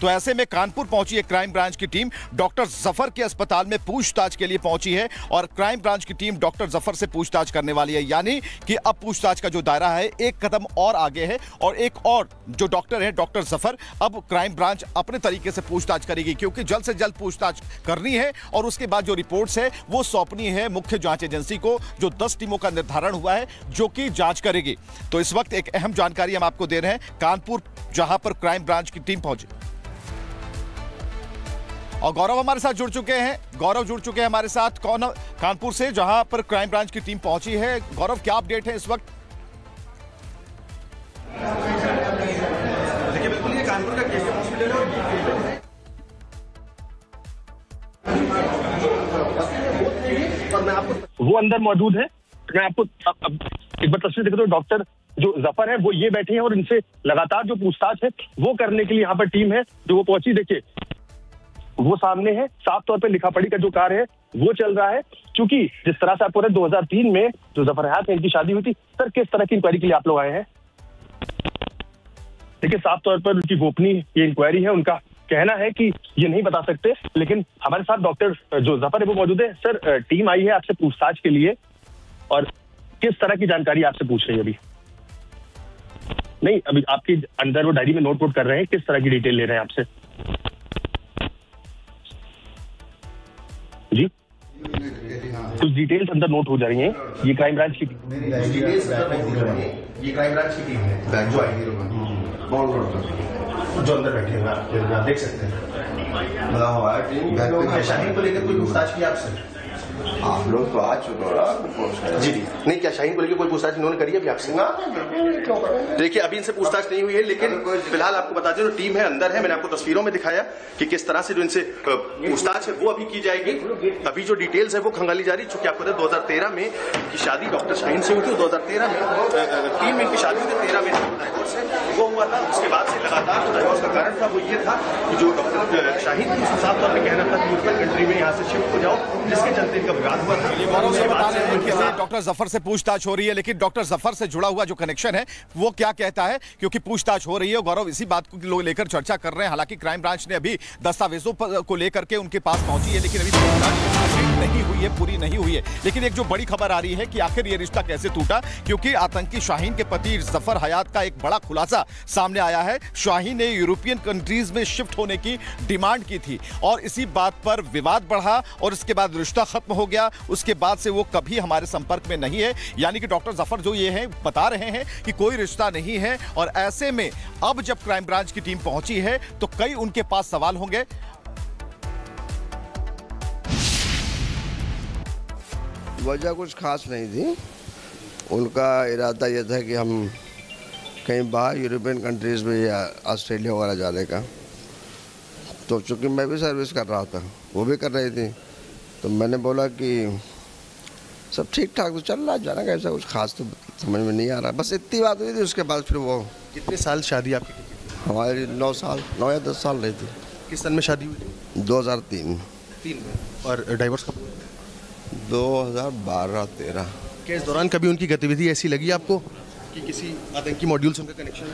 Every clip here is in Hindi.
तो ऐसे में कानपुर पहुंची है क्राइम ब्रांच की टीम, डॉक्टर जफर के अस्पताल में पूछताछ के लिए पहुंची है और क्राइम ब्रांच की टीम डॉक्टर जफर से पूछताछ करने वाली है। यानी कि अब पूछताछ का जो दायरा है एक कदम और आगे है और एक और जो डॉक्टर है डॉक्टर जफर, अब क्राइम ब्रांच अपने तरीके से पूछताछ करेगी, क्योंकि जल्द से जल्द पूछताछ करनी है और उसके बाद जो रिपोर्ट्स है वो सौंपनी है मुख्य जांच एजेंसी को, जो 10 टीमों का निर्धारण हुआ है जो कि जांच करेगी। तो इस वक्त एक अहम जानकारी हम आपको दे रहे हैं, कानपुर जहां पर क्राइम ब्रांच की टीम पहुंची और गौरव हमारे साथ जुड़ चुके हैं। गौरव जुड़ चुके हैं हमारे साथ कानपुर से, जहां पर क्राइम ब्रांच की टीम पहुंची है। गौरव, क्या अपडेट है इस वक्त? देखिए, बिल्कुल ये कानपुर का केके हॉस्पिटल है और मैं आपको वो अंदर मौजूद है। मैं आपको एक बार तस्वीर दिखाता हूं। डॉक्टर जो जफर है वो ये बैठे हैं और इनसे लगातार जो पूछताछ है वो करने के लिए यहाँ पर टीम है जो वो पहुंची। देखिए, वो सामने है, साफ तौर पे लिखा पढ़ी का जो कार्य है वो चल रहा है, क्योंकि जिस तरह से आपको 2003 में जो जफर हयात है इनकी शादी हुई थी। सर, किस तरह की इंक्वायरी के लिए आप लोग आए हैं? देखिए, साफ तौर पर उनकी गोपनीय ये इंक्वायरी है, उनका कहना है कि ये नहीं बता सकते, लेकिन हमारे साथ डॉक्टर जो जफर है वो मौजूद है। सर, टीम आई है आपसे पूछताछ के लिए और किस तरह की जानकारी आपसे पूछ रही है? अभी नहीं, अभी आपके अंदर वो डायरी में नोट कर रहे हैं, किस तरह की डिटेल ले रहे हैं आपसे? जी, कुछ डिटेल्स अंदर नोट हो जा रही हैं। ये क्राइम ब्रांच की है जो आई जो अंदर बैठे हुए आप देख सकते हैं। शाहीन को लेकर कोई पूछताछ की आपसे? आप लोग तो आ चुके हो जी नहीं, क्या शाहीन को लेकर कोई पूछताछ इन्होंने करी अभी आपसे? देखिए, अभी इनसे पूछताछ नहीं हुई है, लेकिन फिलहाल आपको बता दें जो टीम है अंदर है। मैंने आपको तस्वीरों में दिखाया कि किस तरह से जो इनसे पूछताछ है वो अभी की जाएगी। अभी जो डिटेल्स है वो खंगाली जा रही है, चूंकि आपको 2013 में की शादी डॉक्टर शाहीन से हुई थी। 2013 में टीम में इनकी शादी हुई थी, 13 में डाइवोर्स है वो हुआ था। उसके बाद से लगातार जो डाइवोर्स का कारण था वो ये था कि जो डॉक्टर शाहीन थी साफ तौर पर कहना था कि यूरोपियन कंट्री में यहाँ से शिफ्ट हो जाओ, जिसके चलते इनका विवाद हुआ था। डॉक्टर जफर से पूछताछ हो रही है, लेकिन डॉक्टर जफर से जुड़ा हुआ जो कनेक्शन है वो क्या कहता है, क्योंकि पूछताछ हो रही है। गौरव, इसी बात को लेकर चर्चा कर रहे हैं। हालांकि क्राइम ब्रांच ने अभी दस्तावेजों को लेकर के उनके पास पहुंची है, लेकिन अभी नहीं हुई है, पूरी नहीं हुई है। लेकिन एक जो बड़ी खबर आ रही है कि आखिर ये रिश्ता कैसे टूटा, क्योंकि आतंकी शाहीन के पति जफर हयात का एक बड़ा खुलासा सामने आया है। शाहीन ने यूरोपियन कंट्रीज में शिफ्ट होने की डिमांड की थी और इसी बात पर विवाद बढ़ा और इसके बाद रिश्ता खत्म हो गया। उसके बाद से वो कभी हमारे संपर्क में नहीं है। यानी कि डॉक्टर जफर जो ये है बता रहे हैं कि कोई रिश्ता नहीं है। और ऐसे में अब जब क्राइम ब्रांच की टीम पहुंची है तो कई उनके पास सवाल होंगे। वजह कुछ खास नहीं थी, उनका इरादा यह था कि हम कहीं बाहर यूरोपियन कंट्रीज में या ऑस्ट्रेलिया वगैरह जाने का। तो चूँकि मैं भी सर्विस कर रहा था, वो भी कर रही थी, तो मैंने बोला कि सब ठीक ठाक तो चल रहा है, जाना कैसा कुछ खास तो समझ में नहीं आ रहा। बस इतनी बात हुई थी। उसके बाद फिर वो कितने साल शादी आपकी? हमारी 9 या 10 साल रही थी। किस सन में शादी हुई थी? 2003 में। और डाइवोर्स कब? 2012-13। क्या इस दौरान कभी उनकी गतिविधि ऐसी लगी आपको कि किसी आतंकी मॉड्यूल से उनका कनेक्शन है?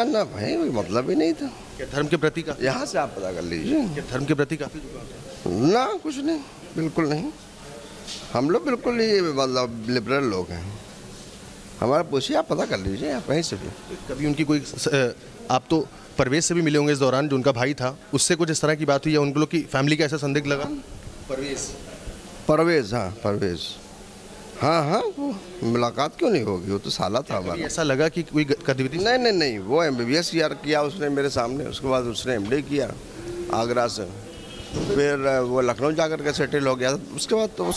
ना भाई, कोई मतलब ही नहीं था। क्या धर्म के प्रति का? यहाँ से आप पता कर लीजिए। क्या धर्म के प्रति काफी जुड़ाव है? ना, कुछ नहीं, बिल्कुल नहीं। हम लोग बिल्कुल ही मतलब लिबरल लोग हैं। हमारा पूछिए, आप पता कर लीजिए, आप कहीं से भी। कभी उनकी कोई आप तो परवेज से भी मिले होंगे इस दौरान, जो उनका भाई था, उससे कुछ इस तरह की बात हुई या उन लोग की फैमिली का ऐसा संदिग्ध लगा? परवेज, हाँ परवेज, हाँ वो मुलाकात क्यों नहीं होगी, वो तो साला था हमारा। ऐसा लगा कि कोई गतिविधि? नहीं, वो MBBS किया उसने मेरे सामने, उसके बाद उसने MD किया आगरा से, फिर वो लखनऊ जाकर के सेटल हो गया। उसके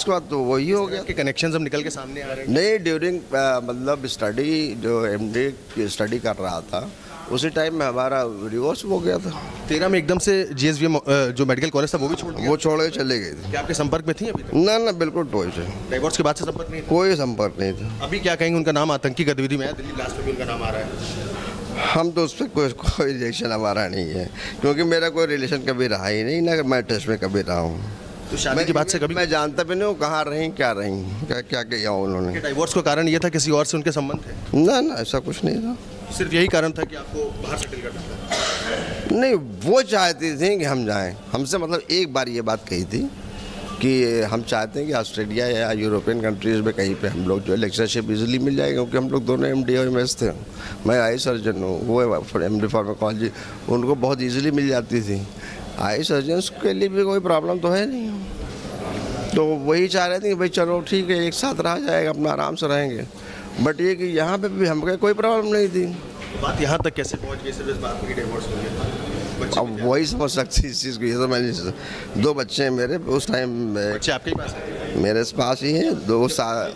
बाद तो वही हो गया कि कनेक्शन सब निकल के सामने आ रहे हैं। नहीं, ड्यूरिंग मतलब स्टडी, जो MD की स्टडी कर रहा था उसी टाइम में हमारा डिवोर्स हो गया था। 13 में एकदम से GSVM जो मेडिकल कॉलेज था वो भी छोड़ के चले गए थे। क्या आपके संपर्क में थी अभी? ना, बिल्कुल टोच है। डाइवोर्स के बाद से संपर्क नहीं था? कोई संपर्क नहीं था। अभी क्या कहेंगे, उनका नाम आतंकी गतिविधि में है, दिल्ली ब्लास्ट में भी उनका नाम आ रहा है। हम तो उस पर कोई रिलेशन हमारा नहीं है, क्योंकि मेरा कोई रिलेशन कभी रहा ही नहीं, ना मैं टच में कभी रहा हूँ। तो शादी की बात से कभी मैं जानता भी नहीं हूँ कहाँ रही, क्या किया उन्होंने। डाइवोर्स का कारण ये था किसी और से उनके संबंध थे? ना, ऐसा कुछ नहीं था। सिर्फ यही कारण था कि आपको बाहर सेटल करना था? नहीं, वो चाहती थी कि हम जाएं। हमसे मतलब एक बार ये बात कही थी कि हम चाहते हैं कि ऑस्ट्रेलिया या यूरोपियन कंट्रीज़ में कहीं पे हम लोग जो है लेक्चरशिप इजीली मिल जाएगा, क्योंकि हम लोग दोनों MD और MS थे। मैं आई सर्जन हूँ, वो MD फार्माकोलॉजी, उनको बहुत इजीली मिल जाती थी। आई सर्जन्स के लिए भी कोई प्रॉब्लम तो है नहीं, तो वही चाह रहे थे कि भाई चलो ठीक है, एक साथ रहा जाएगा, अपना आराम से रहेंगे। बट ये कि यहाँ पे भी हमको कोई प्रॉब्लम नहीं थी। बात यहाँ तक कैसे पहुँच गई सिर्फ इस बात में कि डिवोर्स हो गया? अब वही समझ सकती इस चीज़ को। ये तो मैंने 2 बच्चे हैं मेरे, उस टाइम बच्चे आपके पास है? मेरे पास ही हैं। 2 साल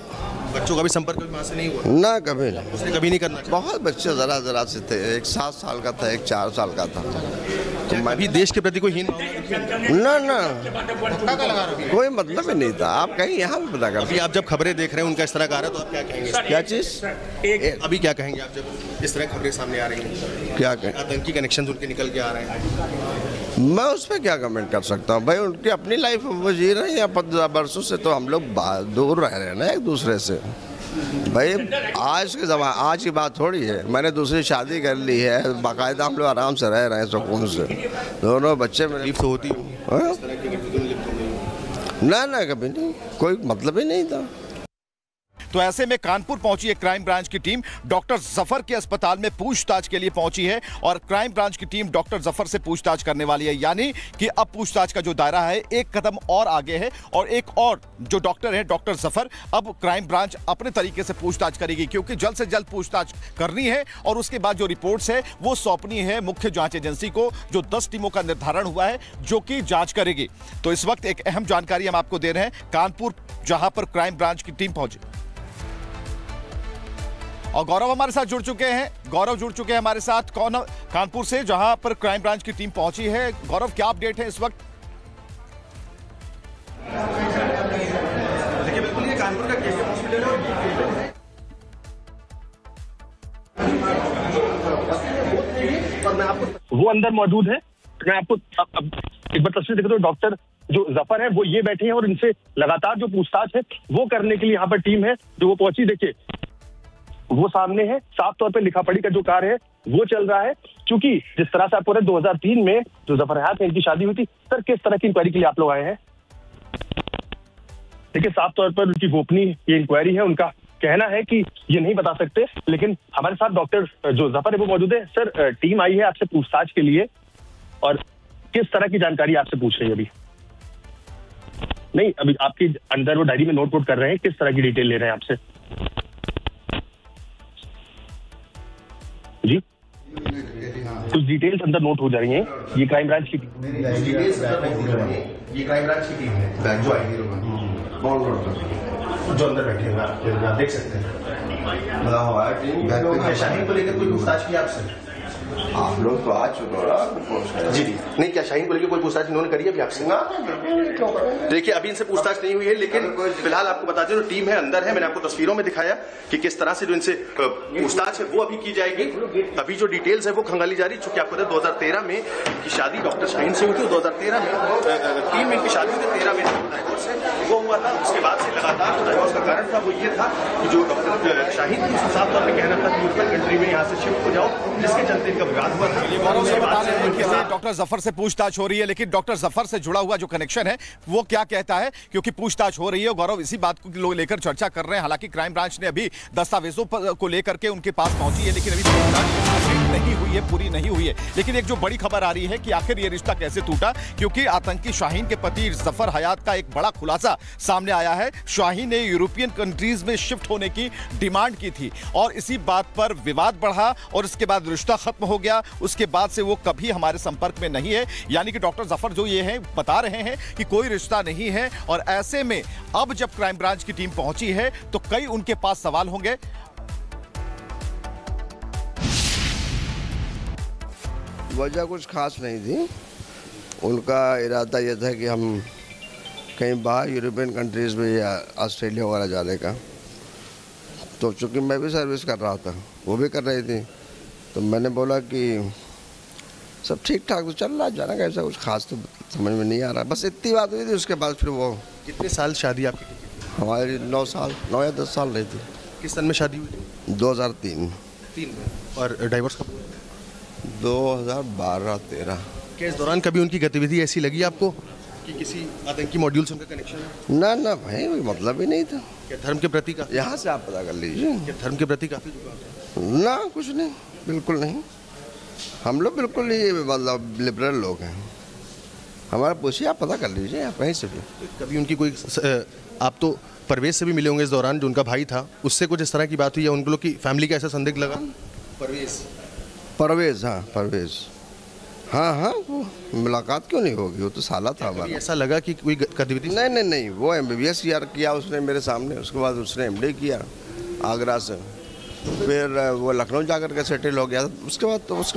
बच्चों का भी संपर्क कभी माँ से नहीं हुआ? ना, कभी नहीं। उसने कभी नहीं करना चाहिए? बहुत बच्चे ज़रा से थे। एक 7 साल का था, एक 4 साल का था। तो मैं भी देश के प्रति कोई हीन ना कोई मतलब ही नहीं था। आप कहीं यहाँ भी पता कर। अभी आप जब खबरें देख रहे हैं उनका इस तरह का आ रहा है, तो आप क्या कहेंगे? क्या चीज़? अभी क्या कहेंगे आप जब इस तरह खबरें सामने आ रही हैं? क्या कहें? आतंकी कनेक्शन उनके निकल के आ रहे हैं। मैं उस पर क्या कमेंट कर सकता हूँ? भाई उनकी अपनी लाइफ वो जी रहे हैं, या 15 वर्षों से तो हम लोग दूर रह रहे हैं ना एक दूसरे से। भाई आज के आज की बात थोड़ी है। मैंने दूसरी शादी कर ली है, बाकायदा हम लोग आराम से रह रहे हैं सुकून से। दोनों बच्चे मेरे लिप्त होती हो? ना कभी नहीं, कोई मतलब ही नहीं था। तो ऐसे में कानपुर पहुंची है क्राइम ब्रांच की टीम। डॉक्टर जफर के अस्पताल में पूछताछ के लिए पहुंची है और क्राइम ब्रांच की टीम डॉक्टर जफर से पूछताछ करने वाली है। यानी कि अब पूछताछ का जो दायरा है एक कदम और आगे है, और एक और जो डॉक्टर है डॉक्टर जफर, अब क्राइम ब्रांच अपने तरीके से पूछताछ करेगी, क्योंकि जल्द से जल्द पूछताछ करनी है और उसके बाद जो रिपोर्ट्स है वो सौंपनी है मुख्य जांच एजेंसी को, जो 10 टीमों का निर्धारण हुआ है जो कि जांच करेगी। तो इस वक्त एक अहम जानकारी हम आपको दे रहे हैं कानपुर, जहां पर क्राइम ब्रांच की टीम पहुंची और गौरव हमारे साथ जुड़ चुके हैं हमारे साथ कानपुर से, जहां पर क्राइम ब्रांच की टीम पहुंची है। गौरव, क्या अपडेट है इस वक्त? देखिए, बिल्कुल ये कानपुर का केस हॉस्पिटल है। और मैं आपको वो अंदर मौजूद है। मैं आपको एक बार तस्वीर दिखाता हूं। डॉक्टर जो जफर है वो ये बैठे हैं और इनसे लगातार जो पूछताछ है वो करने के लिए यहाँ पर टीम है जो वो पहुंची। देखिए वो सामने है, साफ तौर पे लिखा पढ़ी का जो कार्य है वो चल रहा है। क्योंकि जिस तरह से आपको 2003 में जो जफर हयात है इनकी शादी हुई थी। सर, किस तरह की इंक्वायरी के लिए आप लोग आए हैं? देखिए, साफ तौर पर उनकी गोपनीय ये इंक्वायरी है। उनका कहना है कि ये नहीं बता सकते, लेकिन हमारे साथ डॉक्टर जो जफर है वो मौजूद है। सर, टीम आई है आपसे पूछताछ के लिए, और किस तरह की जानकारी आपसे पूछ रही है? अभी नहीं, अभी आपकी अंदर वो डायरी में नोट कर रहे हैं, किस तरह की डिटेल ले रहे हैं आपसे? जी, कुछ डिटेल्स अंदर नोट हो जा रही हैं। ये क्राइम ब्रांच की टीम है जो आई जो अंदर बैठे हैं, आप देख सकते हैं। शाहीन को लेकर कोई पूछताछ की आपसे? आप लोग तो आ चुके हो जी। नहीं, क्या शाहीन को लेकर कोई पूछताछ इन्होंने करी है अभी आपसे? देखिए, अभी इनसे पूछताछ नहीं हुई है, लेकिन फिलहाल आपको बता दें जो टीम है अंदर है। मैंने आपको तस्वीरों में दिखाया कि किस तरह से जो इनसे पूछताछ है वो अभी की जाएगी। अभी जो डिटेल्स है वो खंगाली जा रही है। चूंकि आपको 2013 में की शादी डॉक्टर शाहीन से हुई थी। 2013 में 3 में इनकी शादी हुई थी, 13 में डाइवोर्स वो हुआ था। उसके बाद से लगातार जो डाइवोर्स का कारण था वो ये था कि जो डॉक्टर शाहीन थी उसका साफ तौर पर कहना था कि यूरोपियन कंट्री में यहाँ से शिफ्ट हो जाओ, जिसके चलते इनका विवाद हुआ था। गौरव से बता रहे हैं कि डॉक्टर जफर से पूछताछ हो रही है, लेकिन डॉक्टर जफर से जुड़ा हुआ जो कनेक्शन है वो क्या कहता है, क्योंकि पूछताछ हो रही है। गौरव इसी बात को लेकर चर्चा कर रहे हैं। हालांकि क्राइम ब्रांच ने अभी दस्तावेजों को लेकर के उनके पास पहुंची है, लेकिन अभी नहीं हुई है, पूरी नहीं हुई है। लेकिन एक जो बड़ी खबर आ रही है कि आखिर ये रिश्ता कैसे टूटा, क्योंकि आतंकी शाहीन के पति जफर हयात का एक बड़ा खुलासा सामने आया है। शाहीन ने यूरोपियन कंट्रीज में शिफ्ट होने की डिमांड की थी और इसी बात पर विवाद बढ़ा और इसके बाद रिश्ता खत्म हो गया। उसके बाद से वो कभी हमारे संपर्क में नहीं है। यानी कि डॉक्टर जफर जो ये हैं बता रहे हैं कि कोई रिश्ता नहीं है। और ऐसे में अब जब क्राइम ब्रांच की टीम पहुंची है तो कई उनके पास सवाल होंगे। वजह कुछ खास नहीं थी। उनका इरादा यह था कि हम कहीं बाहर यूरोपियन कंट्रीज़ में या ऑस्ट्रेलिया वगैरह जाने का। तो चूँकि मैं भी सर्विस कर रहा था, वो भी कर रही थी, तो मैंने बोला कि सब ठीक ठाक तो चल रहा है, जाना का ऐसा कुछ खास तो समझ में नहीं आ रहा। बस इतनी बात हुई थी। उसके बाद फिर वो कितने साल शादी आपकी? हमारी 9 साल 9 या 10 साल रही थी। किस सन में शादी हुई थी? 2003 में। और डाइवोर्स कब? 2012-13। क्या इस दौरान कभी उनकी गतिविधि ऐसी लगी आपको कि किसी आतंकी मॉड्यूल से उनका कनेक्शन है? ना भाई, कोई मतलब ही नहीं था। क्या धर्म के प्रति का, यहाँ से आप पता कर लीजिए। क्या धर्म के प्रति काफी झुकाव है? ना, कुछ नहीं, बिल्कुल नहीं। हम लोग बिल्कुल ही मतलब लिबरल लोग हैं। हमारा पूछिए, आप पता कर लीजिए, आप कहीं से भी। कभी उनकी कोई आप तो परवेज से भी मिले होंगे इस दौरान, जो उनका भाई था, उससे कुछ इस तरह की बात हुई या उन लोग की फैमिली का ऐसा संदिग्ध लगा? परवेज, हाँ परवेज, हाँ वो मुलाकात क्यों नहीं होगी, वो तो साला था हमारा। ऐसा लगा कि कोई गतिविधि? नहीं, वो MBBS किया उसने मेरे सामने, उसके बाद उसने MD किया आगरा से, फिर वो लखनऊ जाकर के सेटल हो गया। उसके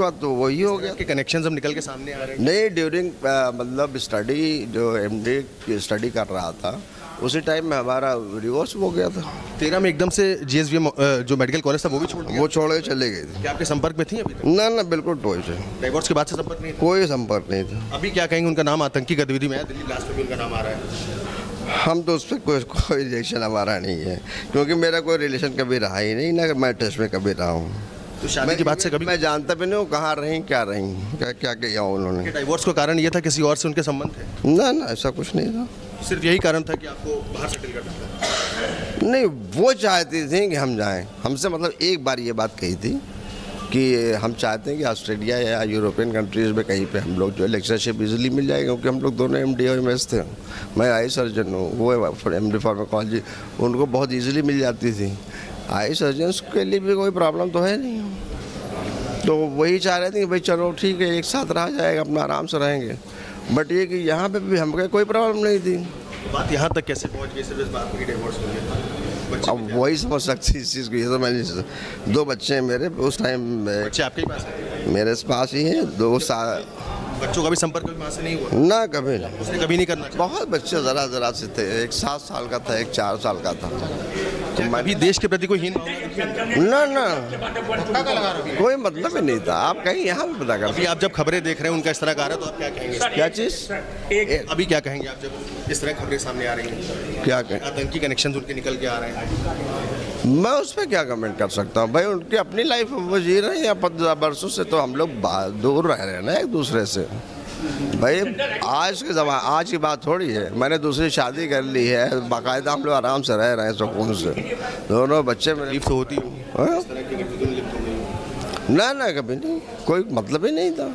बाद तो वही हो गया कि कनेक्शन अब निकल के सामने आ रहे हैं। नहीं, ड्यूरिंग मतलब स्टडी, जो MD की स्टडी कर रहा था, उसी टाइम में हमारा डिवोर्स हो गया था। 13 में एकदम से GSVM जो मेडिकल कॉलेज था वो भी छोड़ दिया? वो छोड़ के चले गए थे। क्या आपके संपर्क में थी अभी तक? ना, बिल्कुल टोच है। डिवोर्स के बाद से संपर्क नहीं था? कोई संपर्क नहीं था। अभी क्या कहेंगे, उनका नाम आतंकी गतिविधि में है, दिल्ली ब्लास्ट में भी उनका नाम आ रहा है। हम तो उस पर कोई रिलेशन हमारा नहीं है, क्योंकि मेरा कोई रिलेशन कभी रहा ही नहीं, ना मैं टच में कभी रहा हूँ। तो शादी की बात से कभी? मैं जानता भी नहीं हूँ कहाँ रही, क्या किया उन्होंने। डिवोर्स का कारण ये था किसी और से उनके संबंध थे? ना, ऐसा कुछ नहीं था। सिर्फ यही कारण था कि आपको बाहर सेटल करना था? नहीं, वो चाहती थी कि हम जाएं। हमसे मतलब एक बार ये बात कही थी कि हम चाहते हैं कि ऑस्ट्रेलिया या यूरोपियन कंट्रीज़ में कहीं पे हम लोग जो है लेक्चरशिप इजीली मिल जाएगा, क्योंकि हम लोग दोनों MD और MS थे। मैं आई सर्जन हूँ, वो MD फार्माकोलॉजी, उनको बहुत इजीली मिल जाती थी। आई सर्जन्स के लिए भी कोई प्रॉब्लम तो है नहीं, तो वही चाह रहे थे कि भाई चलो ठीक है, एक साथ रहा जाएगा, अपना आराम से रहेंगे। बट ये कि यहाँ पे भी हमको कोई प्रॉब्लम नहीं थी। बात यहाँ तक कैसे पहुँच गई सिर्फ इस बात में कि डिवोर्स हो गया? अब वही समझ सकती इस चीज़ को। ये तो मैंने 2 बच्चे हैं मेरे, उस टाइम बच्चे आपके ही पास है? मेरे पास ही हैं, 2 साल। बच्चों का भी संपर्क कभी वहाँ से नहीं हुआ? ना, कभी नहीं। उसने कभी नहीं करना? बहुत बच्चे ज़रा से थे, एक 7 साल का था, एक 4 साल का था। तो अभी देश के प्रति कोई हीन ना, कोई मतलब ही नहीं था। आप कहीं यहाँ भी पता कर। अभी आप जब खबरें देख रहे हैं उनका इस तरह का आ रहा है, तो आप क्या कहेंगे? क्या चीज़? अभी क्या कहेंगे आप जब इस तरह खबरें सामने आ रही हैं? क्या कहें? आतंकी कनेक्शन उनके निकल के आ रहे हैं। मैं उस पर क्या कमेंट कर सकता हूँ भाई, उनकी अपनी लाइफ वो जी रहे हैं। 15 वर्षों से तो हम लोग दूर रह रहे हैं ना एक दूसरे से। भाई आज की बात थोड़ी है। मैंने दूसरी शादी कर ली है, बाकायदा हम लोग आराम से रह रहे हैं सुकून से। दोनों बच्चे मेरे तो होती ना, कभी नहीं, कोई मतलब ही नहीं था।